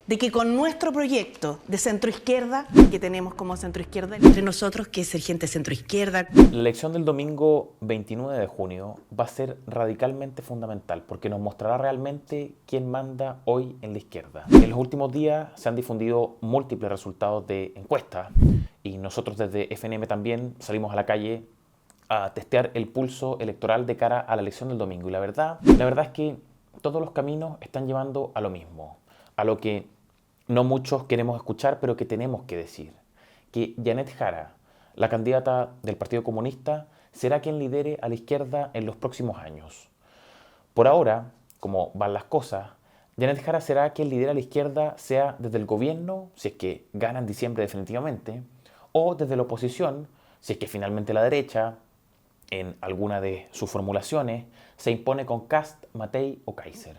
de que con nuestro proyecto de centroizquierda, que tenemos como centroizquierda entre nosotros, que es el gente centroizquierda. La elección del domingo 29 de junio va a ser radicalmente fundamental porque nos mostrará realmente quién manda hoy en la izquierda. En los últimos días se han difundido múltiples resultados de encuestas y nosotros desde FNM también salimos a la calle a testear el pulso electoral de cara a la elección del domingo. Y la verdad es que todos los caminos están llevando a lo mismo, a lo que no muchos queremos escuchar, pero que tenemos que decir. Que Janet Jara, la candidata del Partido Comunista, será quien lidere a la izquierda en los próximos años. Por ahora, como van las cosas, Janet Jara será quien lidera a la izquierda, sea desde el gobierno, si es que gana en diciembre definitivamente, o desde la oposición, si es que finalmente la derecha, en alguna de sus formulaciones, se impone con Kast, Matei o Kaiser.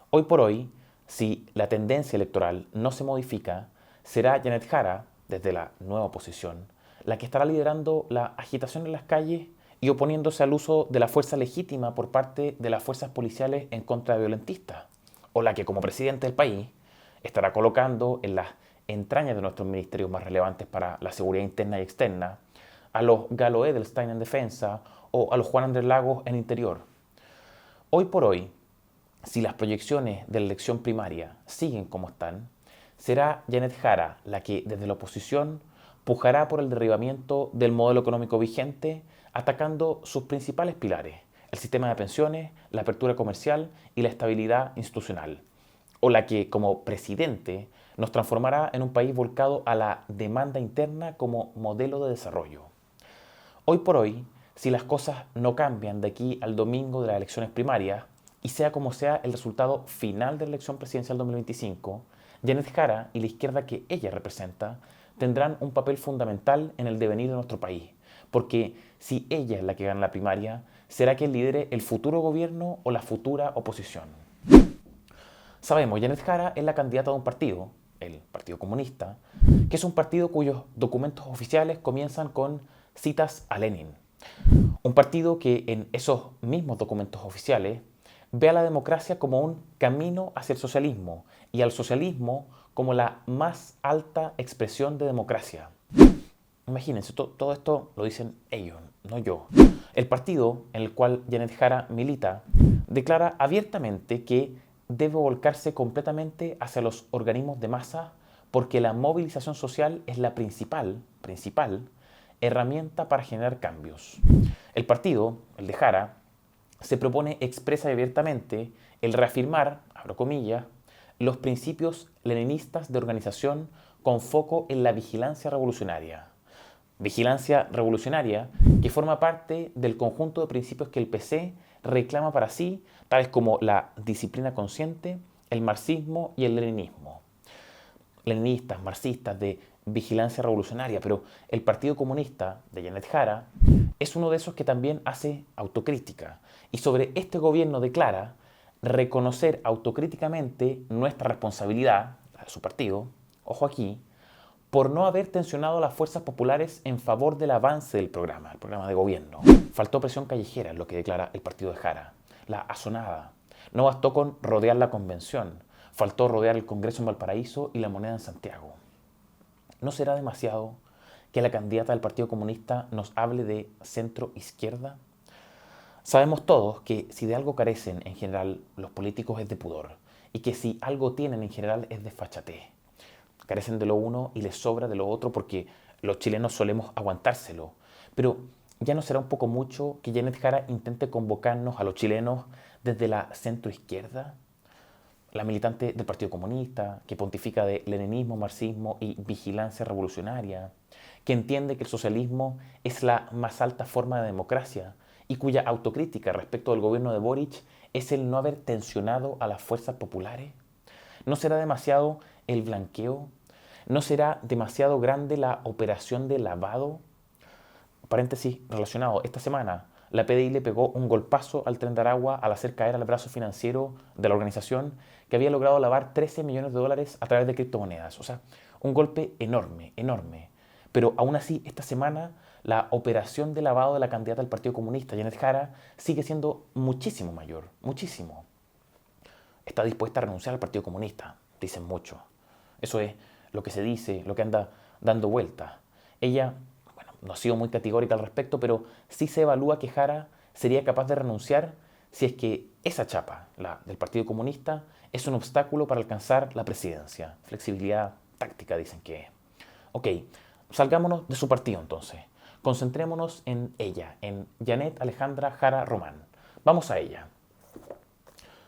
Hoy por hoy, si la tendencia electoral no se modifica, será Janet Jara, desde la nueva oposición, la que estará liderando la agitación en las calles y oponiéndose al uso de la fuerza legítima por parte de las fuerzas policiales en contra de violentistas, o la que como presidente del país estará colocando en las entrañas de nuestros ministerios más relevantes para la seguridad interna y externa a los Galo Edelstein en defensa o a los Juan Andrés Lagos en interior. Hoy por hoy, si las proyecciones de la elección primaria siguen como están, será Janet Jara la que desde la oposición pujará por el derribamiento del modelo económico vigente, atacando sus principales pilares, el sistema de pensiones, la apertura comercial y la estabilidad institucional, o la que como presidente nos transformará en un país volcado a la demanda interna como modelo de desarrollo. Hoy por hoy, si las cosas no cambian de aquí al domingo de las elecciones primarias, y sea como sea el resultado final de la elección presidencial 2025, Janet Jara y la izquierda que ella representa tendrán un papel fundamental en el devenir de nuestro país, porque si ella es la que gana la primaria, será quien lidere el futuro gobierno o la futura oposición. Sabemos, Janet Jara es la candidata de un partido, el Partido Comunista, que es un partido cuyos documentos oficiales comienzan con citas a Lenin. Un partido que en esos mismos documentos oficiales ve a la democracia como un camino hacia el socialismo y al socialismo como la más alta expresión de democracia. Imagínense, todo esto lo dicen ellos, no yo. El partido en el cual Janet Jara milita declara abiertamente que debe volcarse completamente hacia los organismos de masa porque la movilización social es la principal herramienta para generar cambios. El partido, el de Jara, se propone expresa y abiertamente el reafirmar, abro comillas, los principios leninistas de organización con foco en la vigilancia revolucionaria. Vigilancia revolucionaria que forma parte del conjunto de principios que el PC reclama para sí, tales como la disciplina consciente, el marxismo y el leninismo. Leninistas, marxistas, de vigilancia revolucionaria, pero el Partido Comunista de Janet Jara es uno de esos que también hace autocrítica y sobre este gobierno declara reconocer autocríticamente nuestra responsabilidad, la de su partido, ojo aquí, por no haber tensionado a las fuerzas populares en favor del avance del programa, el programa de gobierno. Faltó presión callejera en lo que declara el partido de Jara, la asonada. No bastó con rodear la convención, faltó rodear el Congreso en Valparaíso y la Moneda en Santiago. ¿No será demasiado que la candidata del Partido Comunista nos hable de centro-izquierda? Sabemos todos que si de algo carecen en general los políticos es de pudor y que si algo tienen en general es de desfachatez. Carecen de lo uno y les sobra de lo otro porque los chilenos solemos aguantárselo. Pero ya no será un poco mucho que Janet Jara intente convocarnos a los chilenos desde la centroizquierda. La militante del Partido Comunista, que pontifica de leninismo, marxismo y vigilancia revolucionaria, que entiende que el socialismo es la más alta forma de democracia y cuya autocrítica respecto del gobierno de Boric es el no haber tensionado a las fuerzas populares. ¿No será demasiado el blanqueo? ¿No será demasiado grande la operación de lavado? Paréntesis relacionado, esta semana la PDI le pegó un golpazo al Tren de Aragua al hacer caer al brazo financiero de la organización que había logrado lavar 13 millones de dólares a través de criptomonedas. O sea, un golpe enorme, enorme. Pero aún así, esta semana, la operación de lavado de la candidata del Partido Comunista, Janet Jara, sigue siendo muchísimo mayor, muchísimo. Está dispuesta a renunciar al Partido Comunista. dicen mucho. Eso es lo que se dice, lo que anda dando vueltas. Ella, bueno, no ha sido muy categórica al respecto, pero sí se evalúa que Jara sería capaz de renunciar si es que esa chapa, la del Partido Comunista, es un obstáculo para alcanzar la presidencia. Flexibilidad táctica, dicen que es. Ok, salgámonos de su partido entonces. Concentrémonos en ella, en Janet Alejandra Jara Román. Vamos a ella.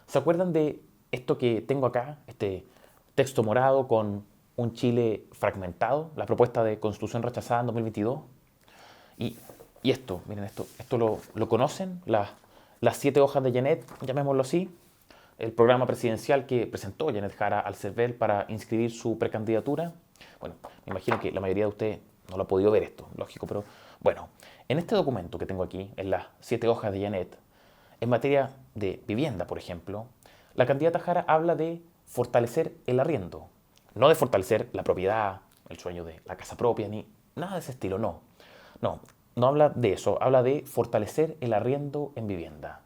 ¿Se acuerdan de esto que tengo acá? Este texto morado con un Chile fragmentado, la propuesta de constitución rechazada en 2022. Y, y esto, miren, esto lo conocen, las 7 hojas de Janet, llamémoslo así, el programa presidencial que presentó Janet Jara al CERVEL para inscribir su precandidatura. Bueno, me imagino que la mayoría de ustedes no lo ha podido ver esto, lógico, pero bueno, en este documento que tengo aquí, en las 7 hojas de Janet, en materia de vivienda, por ejemplo, la candidata Jara habla de fortalecer el arriendo, no de fortalecer la propiedad, el sueño de la casa propia, ni nada de ese estilo, no. No, no habla de eso, habla de fortalecer el arriendo en vivienda.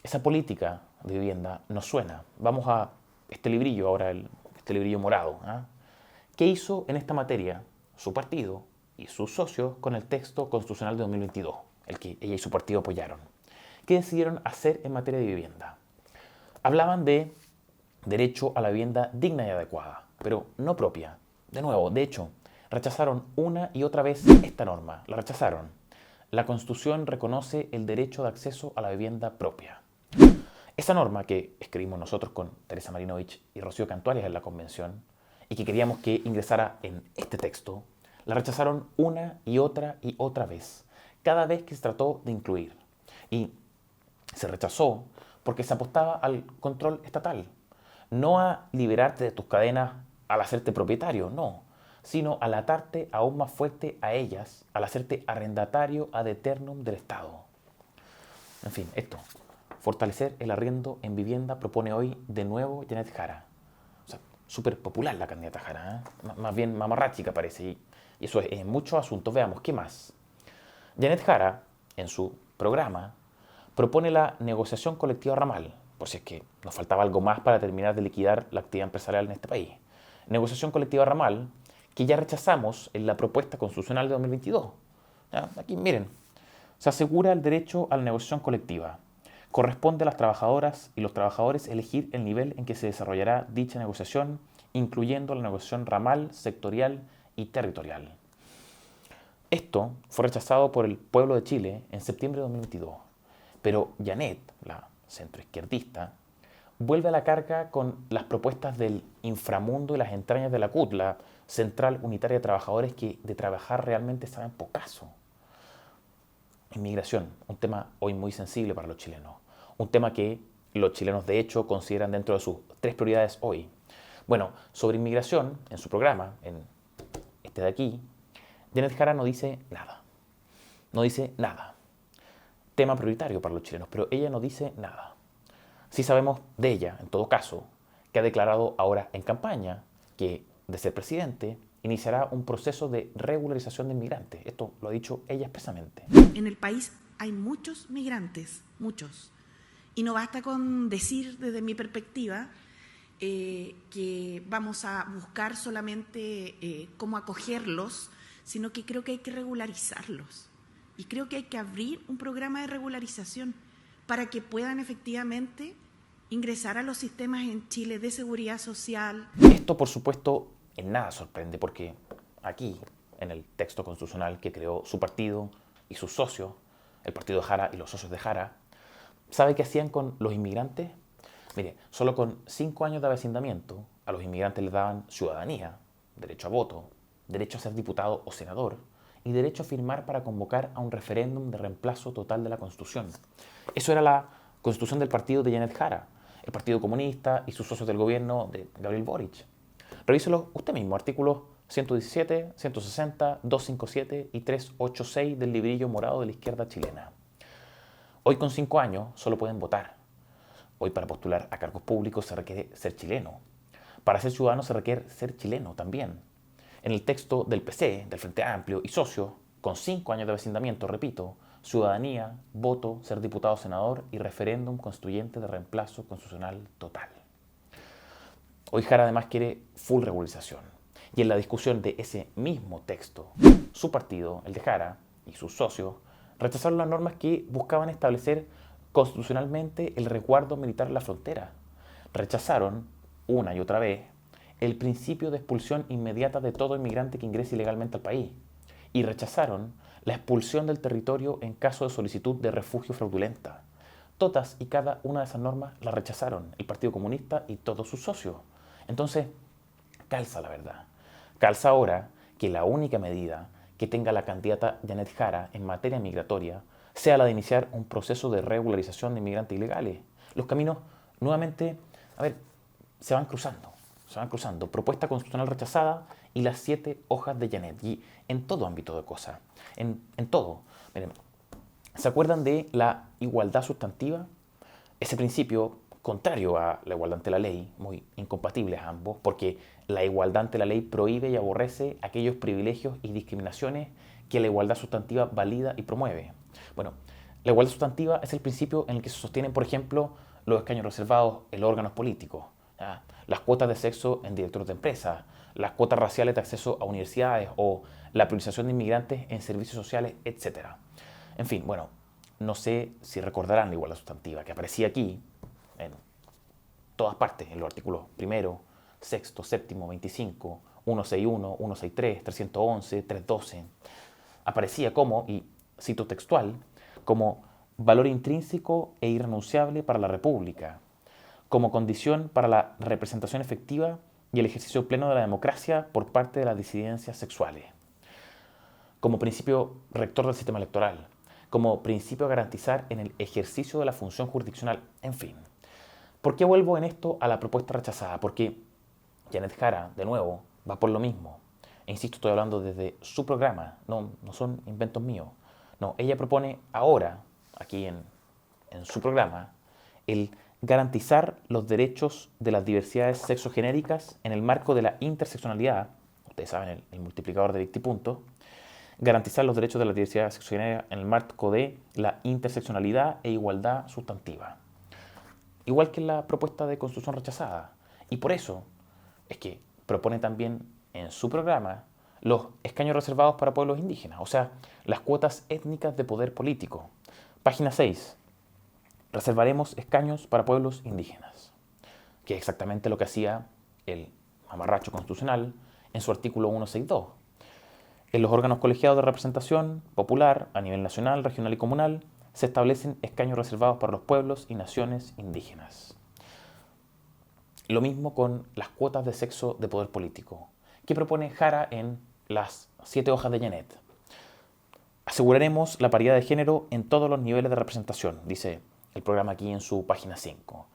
Esa política de vivienda nos suena. Vamos a este librillo ahora, este librillo morado. ¿Eh? ¿Qué hizo en esta materia su partido y sus socios con el texto constitucional de 2022, el que ella y su partido apoyaron? ¿Qué decidieron hacer en materia de vivienda? Hablaban de derecho a la vivienda digna y adecuada, pero no propia. De nuevo, de hecho, rechazaron una y otra vez esta norma. La rechazaron. La Constitución reconoce el derecho de acceso a la vivienda propia. Esa norma que escribimos nosotros con Teresa Marinovich y Rocío Cantuarias en la convención y que queríamos que ingresara en este texto, la rechazaron una y otra vez, cada vez que se trató de incluir. Y se rechazó porque se apostaba al control estatal, no a liberarte de tus cadenas al hacerte propietario, no, sino al atarte aún más fuerte a ellas, al hacerte arrendatario ad eternum del Estado. En fin, esto, fortalecer el arriendo en vivienda, propone hoy de nuevo Janet Jara. O sea, súper popular la candidata Jara, ¿eh? Más bien mamarráchica parece, y eso es en muchos asuntos. Veamos, ¿qué más? Janet Jara, en su programa, propone la negociación colectiva ramal, por si es que nos faltaba algo más para terminar de liquidar la actividad empresarial en este país. Negociación colectiva ramal que ya rechazamos en la propuesta constitucional de 2022. ¿Ya? Aquí miren, se asegura el derecho a la negociación colectiva. Corresponde a las trabajadoras y los trabajadores elegir el nivel en que se desarrollará dicha negociación, incluyendo la negociación ramal, sectorial y territorial. Esto fue rechazado por el pueblo de Chile en septiembre de 2022. Pero Janet, la centroizquierdista, vuelve a la carga con las propuestas del inframundo y las entrañas de la CUT, la Central Unitaria de Trabajadores, que de trabajar realmente saben pocaso. Inmigración, un tema hoy muy sensible para los chilenos. Un tema que los chilenos de hecho consideran dentro de sus 3 prioridades hoy. Bueno, sobre inmigración, en su programa, en este de aquí, Janet Jara no dice nada. No dice nada. Tema prioritario para los chilenos, pero ella no dice nada. Sí sabemos de ella, en todo caso, que ha declarado ahora en campaña que, de ser presidente, iniciará un proceso de regularización de inmigrantes. Esto lo ha dicho ella expresamente. En el país hay muchos migrantes, muchos. Y no basta con decir, desde mi perspectiva, que vamos a buscar solamente cómo acogerlos, sino que creo que hay que regularizarlos. Y creo que hay que abrir un programa de regularización para que puedan efectivamente ingresar a los sistemas en Chile de seguridad social. Esto, por supuesto, en nada sorprende, porque aquí, en el texto constitucional que creó su partido y sus socios, el partido de Jara y los socios de Jara, ¿sabe qué hacían con los inmigrantes? Mire, solo con 5 años de avecindamiento, a los inmigrantes les daban ciudadanía, derecho a voto, derecho a ser diputado o senador, y derecho a firmar para convocar a un referéndum de reemplazo total de la Constitución. Eso era la Constitución del partido de Janet Jara, el Partido Comunista y sus socios del gobierno de Gabriel Boric. Revíselo usted mismo, artículos 117, 160, 257 y 386 del librillo morado de la izquierda chilena. Hoy con 5 años solo pueden votar. Hoy para postular a cargos públicos se requiere ser chileno. Para ser ciudadano se requiere ser chileno también. En el texto del PC, del Frente Amplio y socios, con 5 años de vecindamiento, repito, ciudadanía, voto, ser diputado o senador y referéndum constituyente de reemplazo constitucional total. Hoy Jara además quiere full regularización. Y en la discusión de ese mismo texto, su partido, el de Jara, y sus socios, rechazaron las normas que buscaban establecer constitucionalmente el resguardo militar en la frontera. Rechazaron, una y otra vez, el principio de expulsión inmediata de todo inmigrante que ingrese ilegalmente al país. Y rechazaron la expulsión del territorio en caso de solicitud de refugio fraudulenta. Todas y cada una de esas normas las rechazaron el Partido Comunista y todos sus socios. Entonces, calza la verdad. Calza ahora que la única medida que tenga la candidata Janet Jara en materia migratoria sea la de iniciar un proceso de regularización de inmigrantes ilegales. Los caminos, nuevamente, se van cruzando. Se van cruzando. Propuesta constitucional rechazada y las 7 hojas de Janet. Y en todo ámbito de cosas. En todo. Miren, ¿se acuerdan de la igualdad sustantiva? Ese principio, contrario a la igualdad ante la ley, muy incompatibles ambos, porque la igualdad ante la ley prohíbe y aborrece aquellos privilegios y discriminaciones que la igualdad sustantiva valida y promueve. Bueno, la igualdad sustantiva es el principio en el que se sostienen, por ejemplo, los escaños reservados en los órganos políticos, ¿ya? Las cuotas de sexo en directores de empresas, las cuotas raciales de acceso a universidades o la priorización de inmigrantes en servicios sociales, etc. En fin, bueno, no sé si recordarán la igualdad sustantiva que aparecía aquí en todas partes, en los artículos 1, 6, 7, 25, 161, 163, 311, 312. Aparecía como, y cito textual, como valor intrínseco e irrenunciable para la República, como condición para la representación efectiva y el ejercicio pleno de la democracia por parte de las disidencias sexuales, como principio rector del sistema electoral, como principio a garantizar en el ejercicio de la función jurisdiccional, en fin. ¿Por qué vuelvo en esto a la propuesta rechazada? Porque Janet Jara, de nuevo, va por lo mismo. E insisto, estoy hablando desde su programa, no son inventos míos. No, ella propone ahora, aquí en su programa, el garantizar los derechos de las diversidades sexogenéricas en el marco de la interseccionalidad, ustedes saben, el multiplicador de Victipunto, garantizar los derechos de las diversidades sexogenéricas en el marco de la interseccionalidad e igualdad sustantiva. Igual que en la propuesta de constitución rechazada. Y por eso es que propone también en su programa los escaños reservados para pueblos indígenas, o sea, las cuotas étnicas de poder político. Página 6. Reservaremos escaños para pueblos indígenas, que es exactamente lo que hacía el mamarracho constitucional en su artículo 162. En los órganos colegiados de representación popular a nivel nacional, regional y comunal se establecen escaños reservados para los pueblos y naciones indígenas. Lo mismo con las cuotas de sexo de poder político, que propone Jara en las 7 hojas de Janet. Aseguraremos la paridad de género en todos los niveles de representación, dice el programa aquí en su página 5.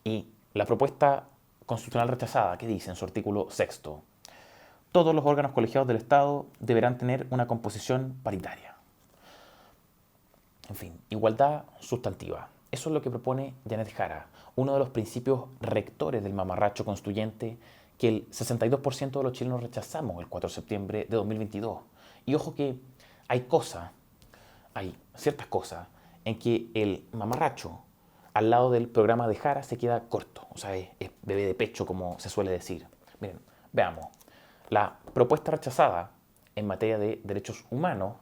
Y la propuesta constitucional rechazada, que dice en su artículo 6, todos los órganos colegiados del Estado deberán tener una composición paritaria. En fin, igualdad sustantiva. Eso es lo que propone Janet Jara, uno de los principios rectores del mamarracho constituyente que el 62% de los chilenos rechazamos el 4 de septiembre de 2022. Y ojo que hay ciertas cosas en que el mamarracho al lado del programa de Jara se queda corto, o sea, es bebé de pecho, como se suele decir. Miren, veamos. La propuesta rechazada en materia de derechos humanos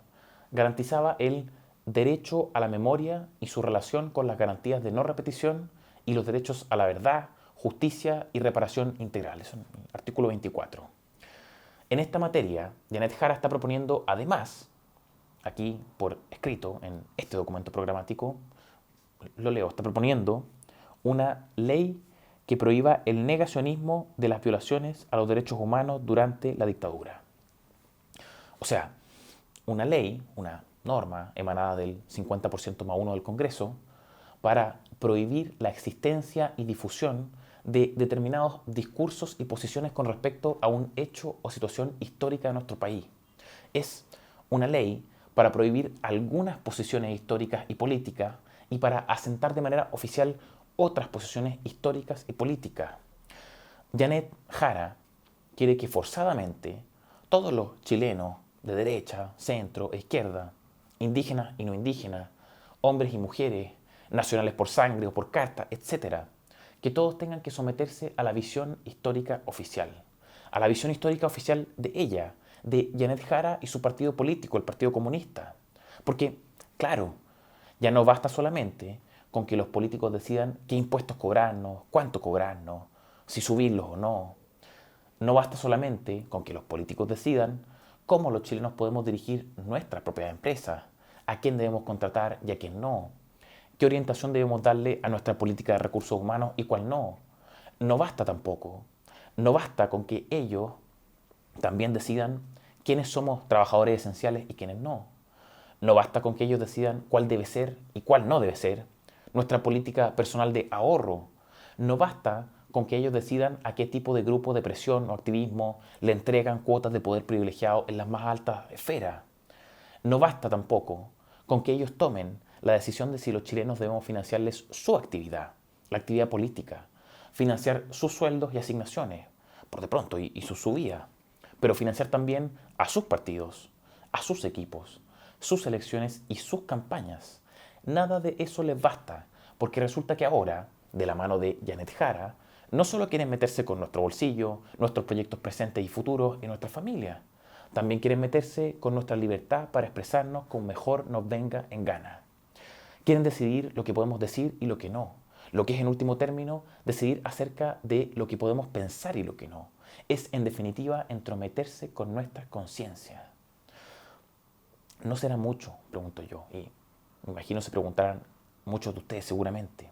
garantizaba el derecho a la memoria y su relación con las garantías de no repetición y los derechos a la verdad, justicia y reparación integral. Eso es el artículo 24. En esta materia, Janet Jara está proponiendo, además, aquí por escrito, en este documento programático, lo leo, está proponiendo una ley que prohíba el negacionismo de las violaciones a los derechos humanos durante la dictadura. O sea, una ley, una norma emanada del 50% más 1 del Congreso para prohibir la existencia y difusión de determinados discursos y posiciones con respecto a un hecho o situación histórica de nuestro país. Es una ley para prohibir algunas posiciones históricas y políticas y para asentar de manera oficial otras posiciones históricas y políticas. Janet Jara quiere que forzadamente todos los chilenos de derecha, centro e izquierda, indígenas y no indígenas, hombres y mujeres, nacionales por sangre o por carta, etc., que todos tengan que someterse a la visión histórica oficial, a la visión histórica oficial de ella, de Janet Jara y su partido político, el Partido Comunista. Porque, claro, ya no basta solamente con que los políticos decidan qué impuestos cobrarnos, cuánto cobrarnos, si subirlos o no. No basta solamente con que los políticos decidan cómo los chilenos podemos dirigir nuestras propias empresas, a quién debemos contratar y a quién no, qué orientación debemos darle a nuestra política de recursos humanos y cuál no. No basta tampoco. No basta con que ellos también decidan quiénes somos trabajadores esenciales y quiénes no. No basta con que ellos decidan cuál debe ser y cuál no debe ser nuestra política personal de ahorro. No basta con que ellos decidan a qué tipo de grupo de presión o activismo le entregan cuotas de poder privilegiado en las más altas esferas. No basta tampoco con que ellos tomen la decisión de si los chilenos debemos financiarles su actividad, la actividad política, financiar sus sueldos y asignaciones, por de pronto, y su subida, pero financiar también a sus partidos, a sus equipos, sus elecciones y sus campañas. Nada de eso les basta, porque resulta que ahora, de la mano de Janet Jara, no solo quieren meterse con nuestro bolsillo, nuestros proyectos presentes y futuros y nuestra familia, también quieren meterse con nuestra libertad para expresarnos como mejor nos venga en gana. Quieren decidir lo que podemos decir y lo que no. Lo que es, en último término, decidir acerca de lo que podemos pensar y lo que no. Es, en definitiva, entrometerse con nuestra conciencia. ¿No será mucho? Pregunto yo. Y me imagino se preguntarán muchos de ustedes seguramente.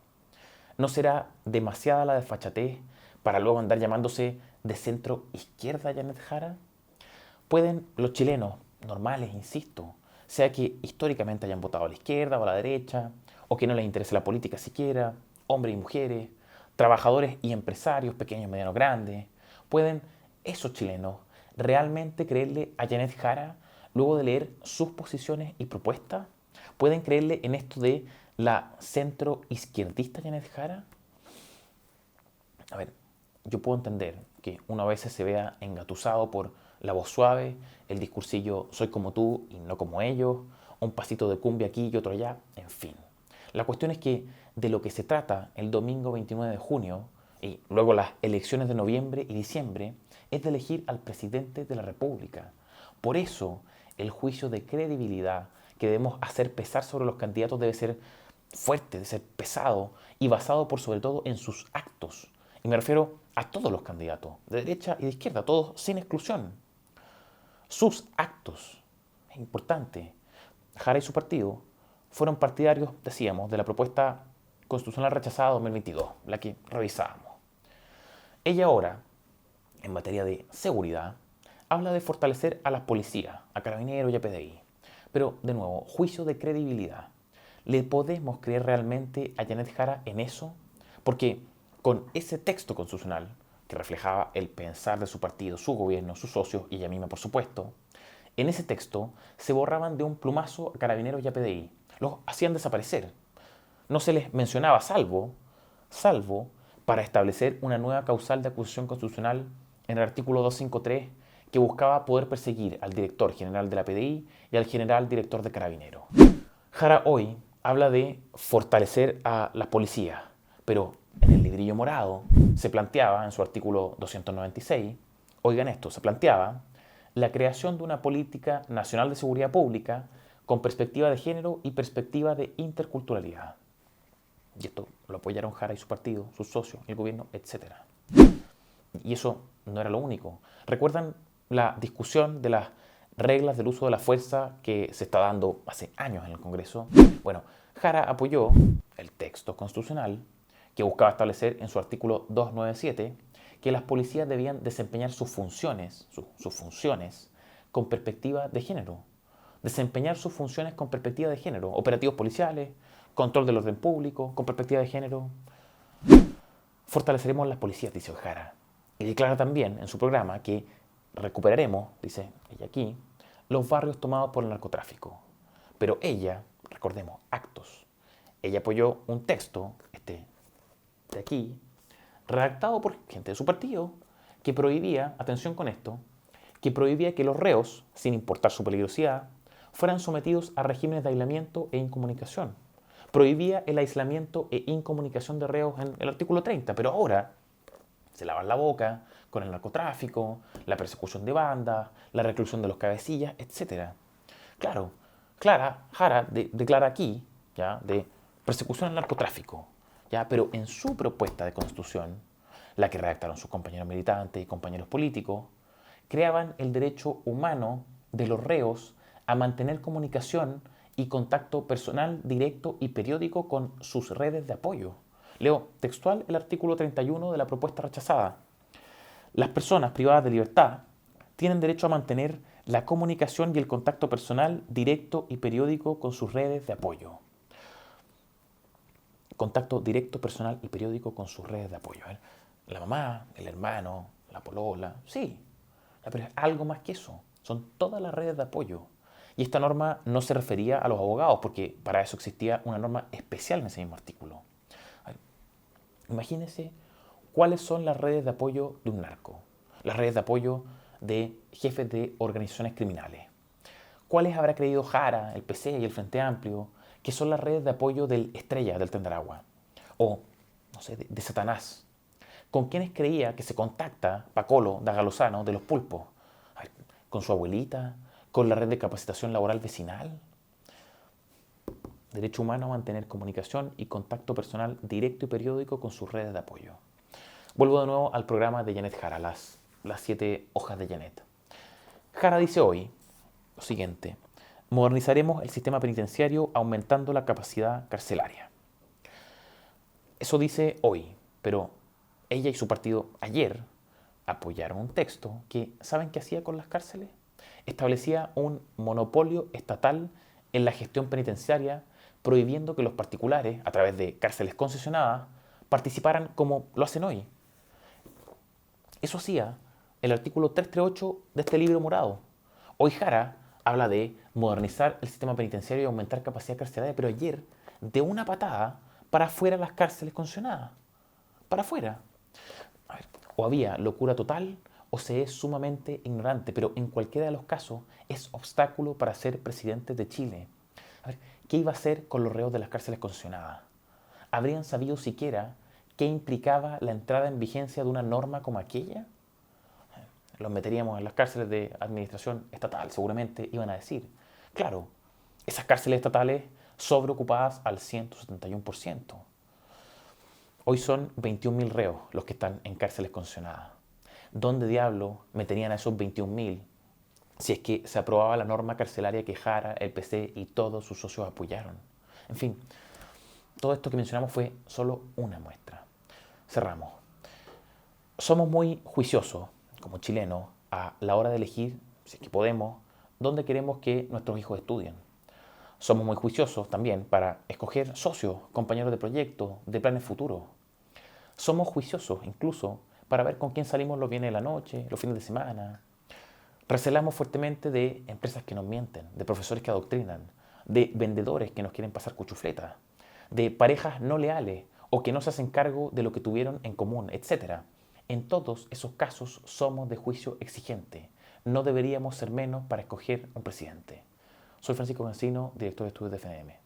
¿No será demasiada la desfachatez para luego andar llamándose de centro izquierda Janet Jara? ¿Pueden los chilenos normales, insisto, sea que históricamente hayan votado a la izquierda o a la derecha, o que no les interese la política siquiera, hombres y mujeres, trabajadores y empresarios, pequeños, medianos, grandes, pueden esos chilenos realmente creerle a Janet Jara luego de leer sus posiciones y propuestas? ¿Pueden creerle en esto de la centro izquierdista Janet Jara? A ver, yo puedo entender que uno a veces se vea engatusado por la voz suave, el discursillo soy como tú y no como ellos, un pasito de cumbia aquí y otro allá, en fin. La cuestión es que de lo que se trata el domingo 29 de junio y luego las elecciones de noviembre y diciembre es de elegir al presidente de la República. Por eso el juicio de credibilidad que debemos hacer pesar sobre los candidatos debe ser fuerte, debe ser pesado y basado por sobre todo en sus actos. Y me refiero a todos los candidatos, de derecha y de izquierda, todos sin exclusión. Sus actos, es importante. Jara y su partido fueron partidarios, decíamos, de la propuesta constitucional rechazada 2022, la que revisábamos. Ella ahora, en materia de seguridad, habla de fortalecer a las policías, a Carabineros y a PDI. Pero, de nuevo, juicio de credibilidad. ¿Le podemos creer realmente a Janet Jara en eso? Porque con ese texto constitucional, que reflejaba el pensar de su partido, su gobierno, sus socios y ella misma, por supuesto, en ese texto se borraban de un plumazo a Carabineros y a PDI. Los hacían desaparecer. No se les mencionaba salvo para establecer una nueva causal de acusación constitucional en el artículo 253 que buscaba poder perseguir al director general de la PDI y al general director de Carabineros. Jara hoy habla de fortalecer a las policías, pero en el librillo morado se planteaba, en su artículo 296, oigan esto, se planteaba la creación de una política nacional de seguridad pública con perspectiva de género y perspectiva de interculturalidad. Y esto lo apoyaron Jara y su partido, sus socios, el gobierno, etc. Y eso no era lo único. ¿Recuerdan la discusión de las reglas del uso de la fuerza que se está dando hace años en el Congreso? Bueno, Jara apoyó el texto constitucional que buscaba establecer en su artículo 297 que las policías debían desempeñar sus funciones con perspectiva de género. Desempeñar sus funciones con perspectiva de género. Operativos policiales, control del orden público, con perspectiva de género. Fortaleceremos las policías, dice Jara. Y declara también en su programa que recuperaremos, dice ella aquí, los barrios tomados por el narcotráfico. Pero ella, recordemos, actos. Ella apoyó un texto, de aquí, redactado por gente de su partido, que prohibía, atención con esto, que prohibía que los reos, sin importar su peligrosidad, fueran sometidos a regímenes de aislamiento e incomunicación. prohibía el aislamiento e incomunicación de reos en el artículo 30, pero ahora se lavan la boca con el narcotráfico, la persecución de bandas, la reclusión de los cabecillas, etc. Claro, Jara declara aquí, ¿ya?, de persecución al narcotráfico, ¿ya?, pero en su propuesta de constitución, la que redactaron sus compañeros militantes y compañeros políticos, creaban el derecho humano de los reos a mantener comunicación y contacto personal, directo y periódico con sus redes de apoyo. Leo textual el artículo 31 de la propuesta rechazada. Las personas privadas de libertad tienen derecho a mantener la comunicación y el contacto personal, directo y periódico con sus redes de apoyo. Contacto directo, personal y periódico con sus redes de apoyo. La mamá, el hermano, la polola, sí, pero es algo más que eso. Son todas las redes de apoyo. Y esta norma no se refería a los abogados, porque para eso existía una norma especial en ese mismo artículo. Imagínense cuáles son las redes de apoyo de un narco, las redes de apoyo de jefes de organizaciones criminales. ¿Cuáles habrá creído Jara, el PC y el Frente Amplio, que son las redes de apoyo del Estrella, del Tren de Aragua? O, no sé, de Satanás. ¿Con quiénes creía que se contacta Pacolo, Daga Lozano, de los Pulpos? ¿Con su abuelita? ¿Con la red de capacitación laboral vecinal? Derecho humano a mantener comunicación y contacto personal directo y periódico con sus redes de apoyo. Vuelvo de nuevo al programa de Janet Jara, las 7 hojas de Janet. Jara dice hoy lo siguiente: modernizaremos el sistema penitenciario aumentando la capacidad carcelaria. Eso dice hoy, pero ella y su partido ayer apoyaron un texto que, ¿saben qué hacía con las cárceles? Establecía un monopolio estatal en la gestión penitenciaria, prohibiendo que los particulares, a través de cárceles concesionadas, participaran como lo hacen hoy. Eso hacía el artículo 338 de este libro morado. Hoy Jara habla de modernizar el sistema penitenciario y aumentar capacidad carcelaria, pero ayer, de una patada, para afuera las cárceles concesionadas. Para afuera. O había locura total o se es sumamente ignorante, pero en cualquiera de los casos es obstáculo para ser presidente de Chile. ¿Qué iba a hacer con los reos de las cárceles concesionadas? ¿Habrían sabido siquiera qué implicaba la entrada en vigencia de una norma como aquella? Los meteríamos en las cárceles de administración estatal, seguramente iban a decir. Claro, esas cárceles estatales sobreocupadas al 171%. Hoy son 21.000 reos los que están en cárceles concesionadas. ¿Dónde diablo meterían a esos 21.000 si es que se aprobaba la norma carcelaria que Jara, el PC y todos sus socios apoyaron? En fin, todo esto que mencionamos fue solo una muestra. Cerramos. Somos muy juiciosos, como chilenos, a la hora de elegir, si es que podemos, dónde queremos que nuestros hijos estudien. Somos muy juiciosos también para escoger socios, compañeros de proyecto, de planes futuros. Somos juiciosos incluso para ver con quién salimos los viernes de la noche, los fines de semana. Recelamos fuertemente de empresas que nos mienten, de profesores que adoctrinan, de vendedores que nos quieren pasar cuchufletas, de parejas no leales o que no se hacen cargo de lo que tuvieron en común, etc. En todos esos casos somos de juicio exigente. No deberíamos ser menos para escoger un presidente. Soy Francisco Cancino, director de estudios de FNM.